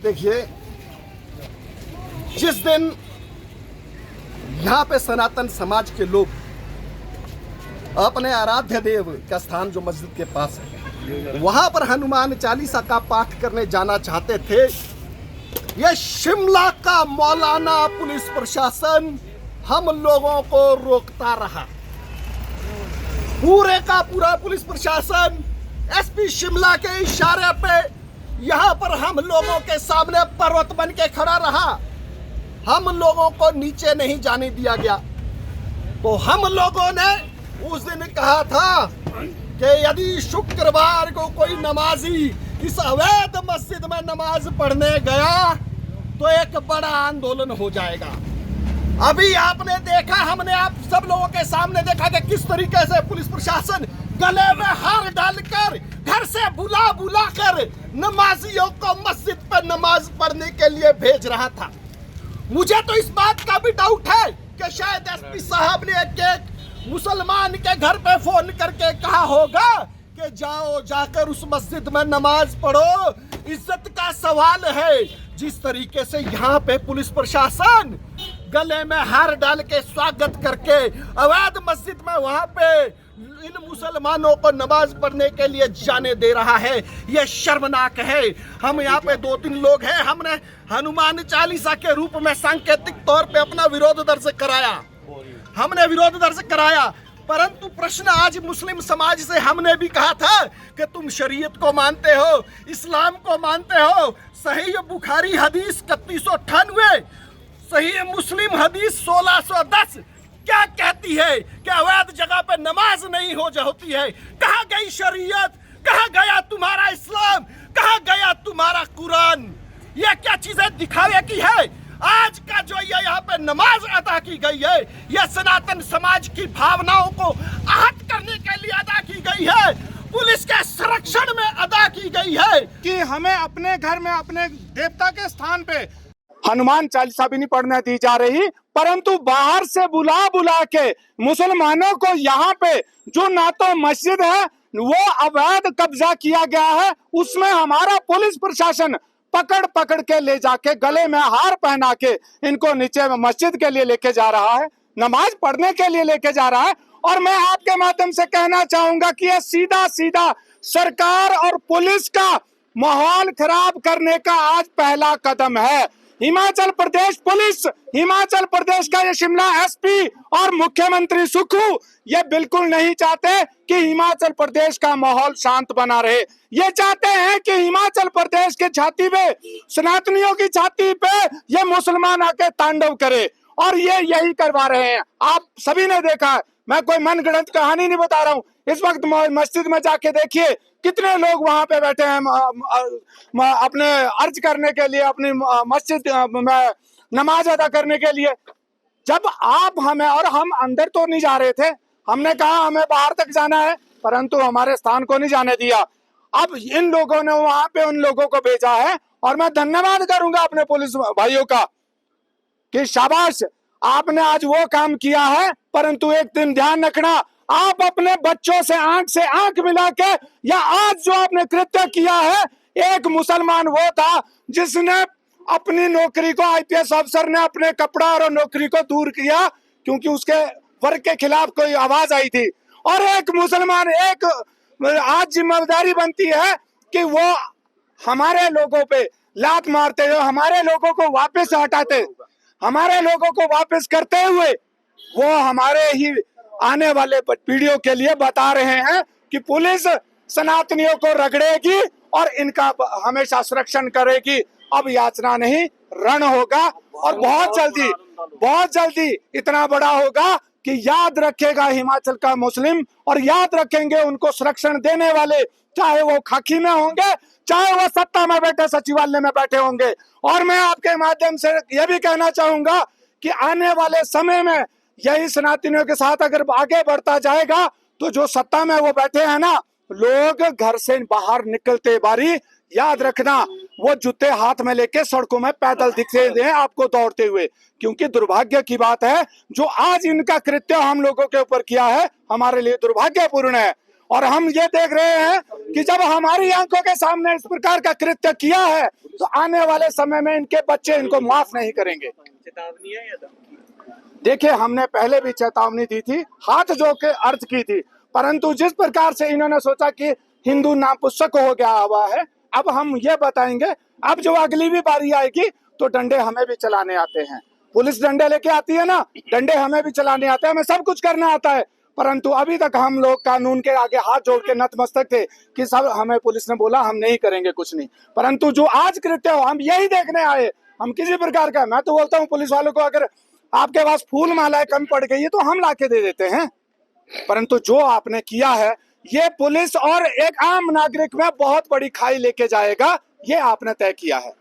देखिए, जिस दिन यहाँ पे सनातन समाज के लोग अपने आराध्य देव का स्थान जो मस्जिद के पास है वहाँ पर हनुमान चालीसा का पाठ करने जाना चाहते थे, ये शिमला का मौलाना पुलिस प्रशासन हम लोगों को रोकता रहा। पूरे का पूरा पुलिस प्रशासन एसपी शिमला के इशारे पे यहाँ पर हम लोगों के सामने पर्वत बन के खड़ा रहा। हम लोगों को नीचे नहीं जाने दिया गया। तो हम लोगों ने उस दिन कहा था कि यदि शुक्रवार को कोई नमाजी इस अवैध मस्जिद में नमाज पढ़ने गया तो एक बड़ा आंदोलन हो जाएगा। अभी आपने देखा, हमने आप सब लोगों के सामने देखा कि किस तरीके से पुलिस प्रशासन गले में हार डालकर घर से बुला बुला कर नमाजियों को मस्जिद पर नमाज पढ़ने के लिए भेज रहा था। मुझे तो इस बात का भी डाउट है कि शायद एसपी साहब ने एक मुसलमान के घर पे फोन करके कहा होगा कि जाओ जाकर उस मस्जिद में नमाज पढ़ो, इज्जत का सवाल है। जिस तरीके से यहाँ पे पुलिस प्रशासन गले में हार डाल के स्वागत करके अवैध मस्जिद में वहाँ पे इन मुसलमानों को नमाज पढ़ने के लिए जाने दे रहा है, यह शर्मनाक है। हम यहाँ पे 2-3 लोग हैं, हमने हनुमान चालीसा के रूप में सांकेतिक तौर पे अपना विरोध दर्ज कराया। परंतु प्रश्न आज मुस्लिम समाज से हमने भी कहा था कि तुम शरीयत को मानते हो, इस्लाम को मानते हो। सही बुखारी हदीस 3198, सही मुस्लिम हदीस 1610 क्या कहती है कि अवैध जगह पे नमाज नहीं होती है। कहाँ गई शरीयत, कहाँ गया तुम्हारा इस्लाम, कहाँ गया तुम्हारा कुरान? ये क्या चीजें दिखावे की है? आज का जो ये यहाँ पे नमाज अदा की गई है, यह सनातन समाज की भावनाओं को आहत करने के लिए अदा की गई है, पुलिस के संरक्षण में अदा की गई है कि हमें अपने घर में अपने देवता के स्थान पे हनुमान चालीसा भी नहीं पढ़ने दी जा रही, परंतु बाहर से बुला बुला के मुसलमानों को यहाँ पे जो ना तो मस्जिद है वो अवैध कब्जा किया गया है, उसमें हमारा पुलिस प्रशासन पकड़ पकड़ के ले जाके गले में हार पहना के इनको नीचे मस्जिद के लिए लेके जा रहा है, नमाज पढ़ने के लिए लेके जा रहा है। और मैं आपके माध्यम से कहना चाहूंगा कि ये सीधा सीधा सरकार और पुलिस का माहौल खराब करने का आज पहला कदम है। हिमाचल प्रदेश पुलिस, हिमाचल प्रदेश का ये शिमला एसपी और मुख्यमंत्री सुक्खू ये बिल्कुल नहीं चाहते कि हिमाचल प्रदेश का माहौल शांत बना रहे। ये चाहते हैं कि हिमाचल प्रदेश के छाती पे, सनातनियों की छाती पे ये मुसलमान आके तांडव करे, और ये यही करवा रहे हैं। आप सभी ने देखा है, मैं कोई मनगढ़ंत कहानी नहीं बता रहा हूँ। इस वक्त मस्जिद में जाके देखिए कितने लोग वहां पे बैठे हैं अपने अर्ज करने के लिए, अपनी मस्जिद में नमाज अदा करने के लिए। जब आप हमें, और हम अंदर तो नहीं जा रहे थे, हमने कहा हमें बाहर तक जाना है, परंतु हमारे स्थान को नहीं जाने दिया। अब इन लोगों ने वहां पे उन लोगों को भेजा है, और मैं धन्यवाद करूंगा अपने पुलिस भाइयों का कि शाबाश, आपने आज वो काम किया है। परंतु एक दिन ध्यान रखना, आप अपने बच्चों से आंख मिला के, या आज जो आपने कृत्य किया है, एक मुसलमान वो था जिसने अपनी नौकरी को, आईपीएस अफसर ने अपने कपड़ा और नौकरी को दूर किया क्योंकि उसके वर्ग के खिलाफ कोई आवाज आई थी, और एक मुसलमान, एक आज जिम्मेदारी बनती है कि वो हमारे लोगों पे लात मारते हुए, हमारे लोगों को वापस हटाते, हमारे लोगों को वापस करते हुए वो हमारे ही आने वाले पीढ़ियों के लिए बता रहे हैं कि पुलिस सनातनियों को रगड़ेगी और इनका हमेशा संरक्षण करेगी। अब याचना नहीं, रण होगा, और बहुत जल्दी इतना बड़ा होगा कि याद रखेगा हिमाचल का मुस्लिम, और याद रखेंगे उनको संरक्षण देने वाले, चाहे वो खाकी में होंगे, चाहे वो सत्ता में बैठे सचिवालय में बैठे होंगे। और मैं आपके माध्यम से यह भी कहना चाहूंगा कि आने वाले समय में यही सनातनियों के साथ अगर आगे बढ़ता जाएगा तो जो सत्ता में वो बैठे हैं ना, लोग घर से बाहर निकलते बारी याद रखना वो जूते हाथ में लेके सड़कों में पैदल दिखते हैं आपको दौड़ते हुए। क्योंकि दुर्भाग्य की बात है, जो आज इनका कृत्य हम लोगों के ऊपर किया है, हमारे लिए दुर्भाग्यपूर्ण है। और हम ये देख रहे हैं कि जब हमारी आंखों के सामने इस प्रकार का कृत्य किया है तो आने वाले समय में इनके बच्चे इनको माफ नहीं करेंगे। चेतावनी है या धमकी? देखिए, हमने पहले भी चेतावनी दी थी, हाथ जोड़ के अर्ज की थी, परंतु जिस प्रकार से इन्होंने सोचा कि हिंदू नापुस्तक हो गया हुआ है, अब हम ये बताएंगे, अब जो अगली भी बारी आएगी तो डंडे हमें भी चलाने आते हैं। पुलिस डंडे लेके आती है ना, डंडे हमें भी चलाने आते हैं, हमें सब कुछ करना आता है, परंतु अभी तक हम लोग कानून के आगे हाथ जोड़ के नतमस्तक थे कि सब हमें पुलिस ने बोला हम नहीं करेंगे कुछ नहीं, परंतु जो आज कृत्य हो हम यही देखने आए। हम किसी प्रकार का, मैं तो बोलता हूँ पुलिस वालों को, अगर आपके पास फूल मालाएं कम पड़ गई है तो हम लाके दे देते हैं, परंतु जो आपने किया है ये पुलिस और एक आम नागरिक में बहुत बड़ी खाई लेके जाएगा, ये आपने तय किया है।